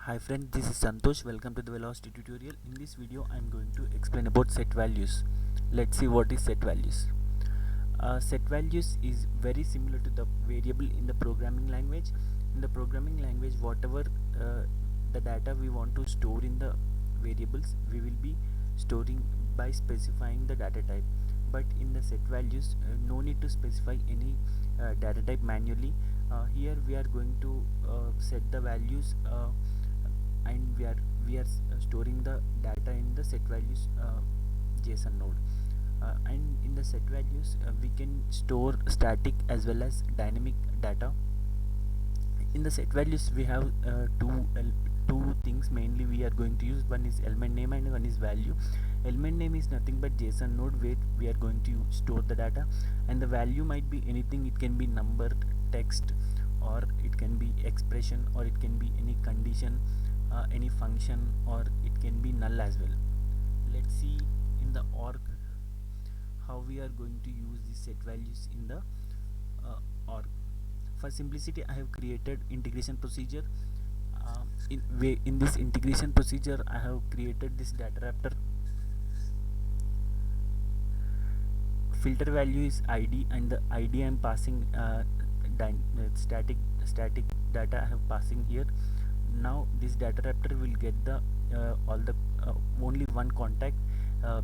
Hi friends, this is Santosh. Welcome to the Velocity tutorial. In this video, I am going to explain about set values. Let's see what is set values. Set values is very similar to the variable in the programming language. In the programming language, whatever the data we want to store in the variables, we will be storing by specifying the data type. But in the set values, no need to specify any data type manually. Here we are going to set the values and we are storing the data in the set values JSON node. And in the set values we can store static as well as dynamic data. In the set values we have two things mainly we are going to use. One is element name and one is value. Element name is nothing but JSON node where we are going to store the data, and the value might be anything. It can be number, text, or it can be expression, or it can be any condition, any function, or it can be null as well. Let's see in the org how we are going to use these set values in the org. For simplicity, I have created integration procedure. In this integration procedure, I have created this data raptor. Filter value is ID, and the ID I am passing static data I have passing here. Now this data raptor will get the only one contact,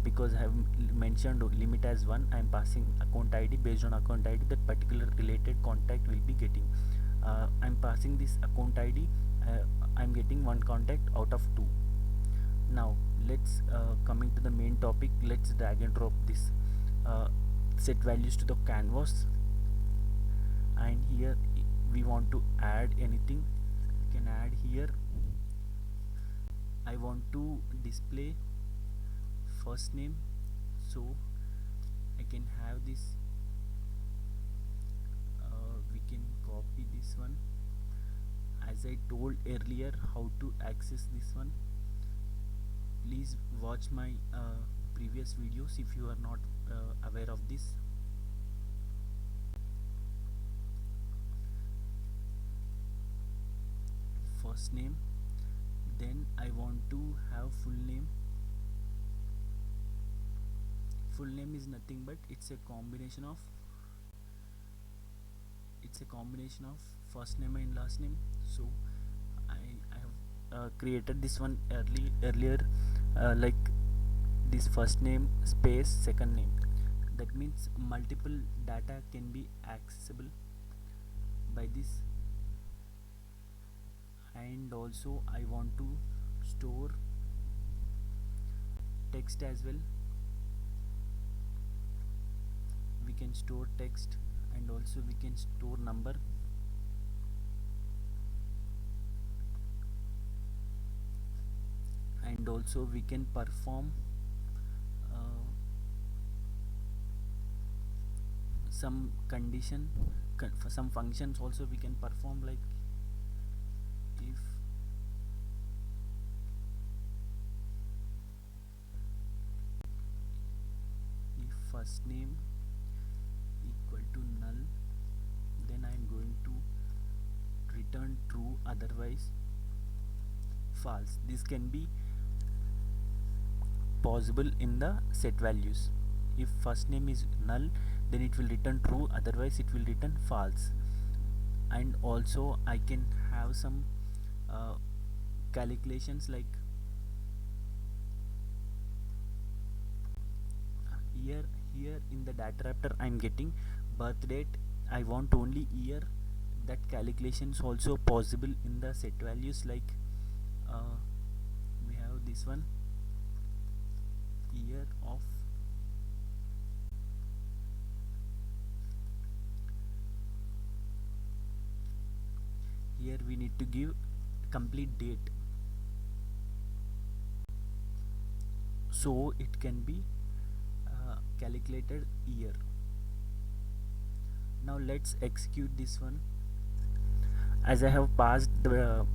because I have mentioned limit as 1. I am passing account ID. Based on account ID, that particular related contact will be getting. I am passing this account ID. I am getting one contact out of 2. Now let's coming to the main topic. Let's drag and drop this set values to the canvas, and here we want to add anything. We can add here. I want to display first name, so I can have this. We can copy this one, as I told earlier how to access this one. Please watch my previous videos if you are not aware of this. First name, then I want to have full name. Full name is nothing but it's a combination of first name and last name. So I have created this one earlier, like this first name space second name. That means multiple data can be accessible by this. And also I want to store text as well. We can store text, and also we can store number. And also we can perform some condition, for some functions also we can perform, like if first name equal to null, then I am going to return true, otherwise false. This can be possible in the set values. If first name is null, then it will return true, otherwise it will return false. And also I can have some calculations, like here in the data raptor I am getting birth date. I want only year. That calculation is also possible in the set values, like we have this one, year of here we need to give complete date, so it can be calculated year. Now let's execute this one. As I have passed the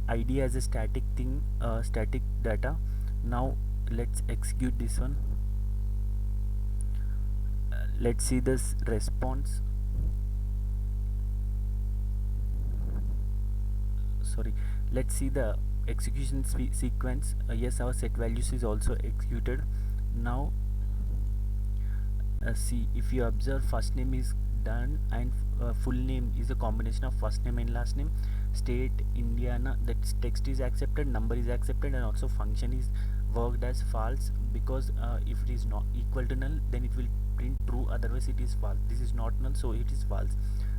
ID as a static thing, static data. Now let's execute this one. Let's see this response. Sorry, let's see the execution sequence. Yes, our set values is also executed. Now see, if you observe, first name is done, and full name is a combination of first name and last name. State Indiana, that text is accepted, number is accepted, and also function is worked as false, because if it is not equal to null, then it will print true, otherwise it is false. This is not null, so it is false.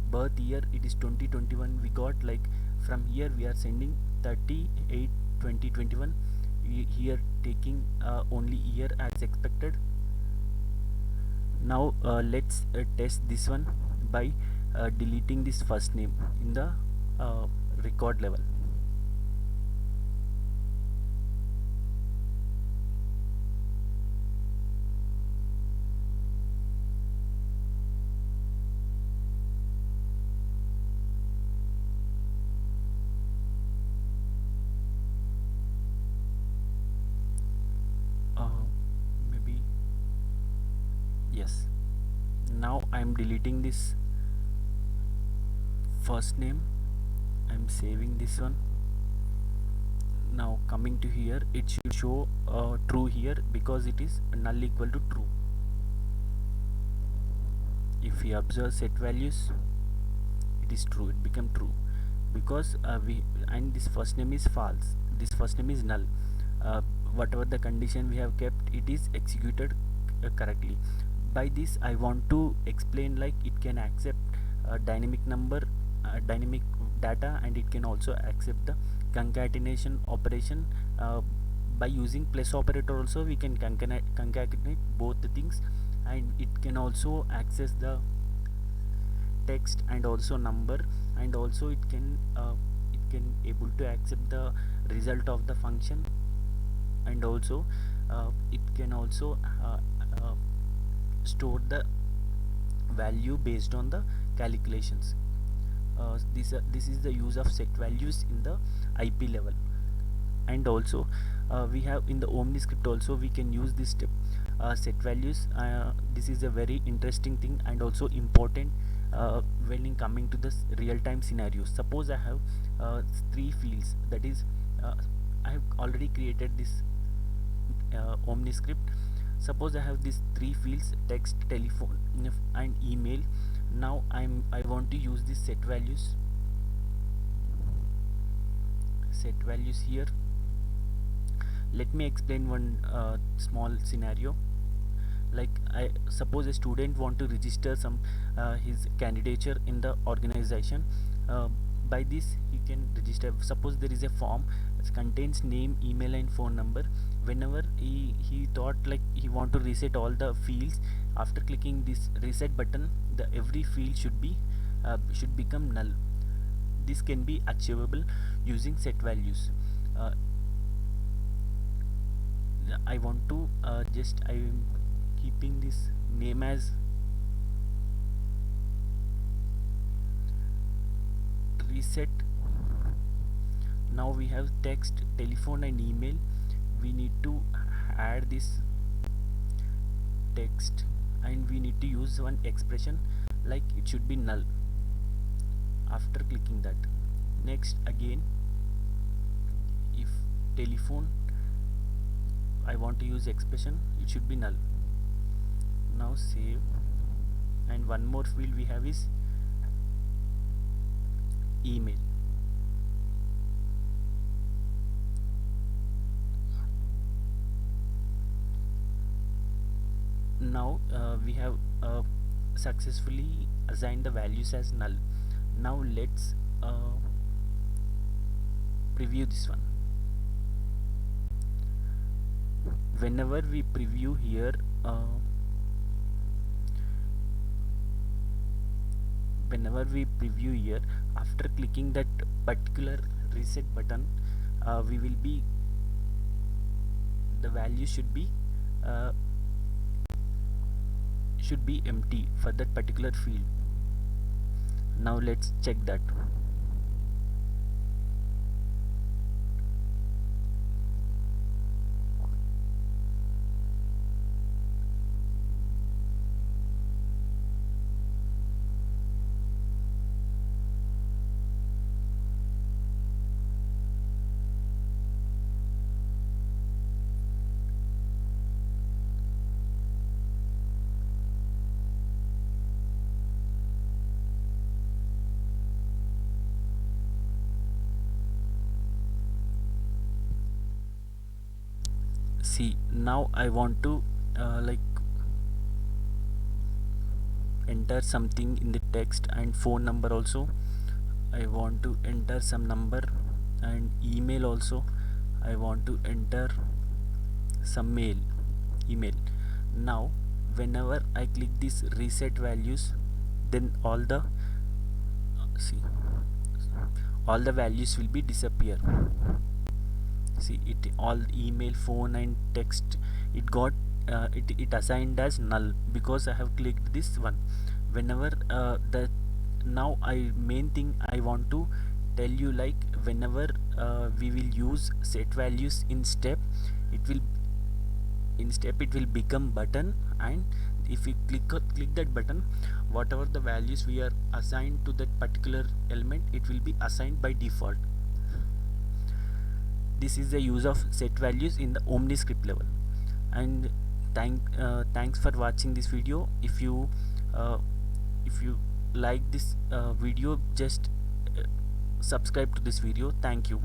Birth year, it is 2021. We got, like, from here we are sending 38 2021. Here taking only year as expected. Now let's test this one by deleting this first name in the record level. Maybe yes. Now I'm deleting this first name. I'm saving this one. Now coming to here, it should show true here, because it is null equal to true. If we observe set values, it is true, it become true, because and this first name is false, this first name is null. Whatever the condition we have kept, it is executed correctly. By this I want to explain, like, it can accept dynamic number, dynamic data, and it can also accept the concatenation operation. By using plus operator also we can concatenate both the things, and it can also access the text and also number, and also it can able to accept the result of the function, and also it can also store the value based on the calculations. This is the use of set values in the IP level. And also we have in the Omni script also we can use this step, set values. This is a very interesting thing and also important when in coming to this real-time scenario. Suppose I have 3 fields, that is I have already created this Omni script. Suppose I have these 3 fields: text, telephone, and email. Now I want to use this set values here. Let me explain one small scenario. Like, I suppose a student want to register some his candidature in the organization. By this he can register. Suppose there is a form that contains name, email, and phone number. Whenever he thought, like, he want to reset all the fields, after clicking this reset button, the every field should become null. This can be achievable using set values. I want to I am keeping this name as reset. Now we have text, telephone, and email. We need to add this text, and we need to use one expression, like it should be null after clicking that. Next, again, if telephone I want to use expression, it should be null. Now save. And one more field we have is email. Now we have successfully assigned the values as null. Now let's preview this one. Whenever we preview here, after clicking that particular reset button, the value should be empty for that particular field. Now let's check that. see, now I want to like enter something in the text and phone number also. I want to enter some number and email also. I want to enter some email. Now whenever I click this reset values, then see all the values will be disappear. See it, all email, phone and text, it got it assigned as null because I have clicked this one. Whenever the now I main thing I want to tell you, like whenever we will use set values in step, it will it will become button, and if we click that button, whatever the values we are assigned to that particular element, it will be assigned by default. This is the use of set values in the OmniScript level. And thanks for watching this video. If you like this video, just subscribe to this video. Thank you.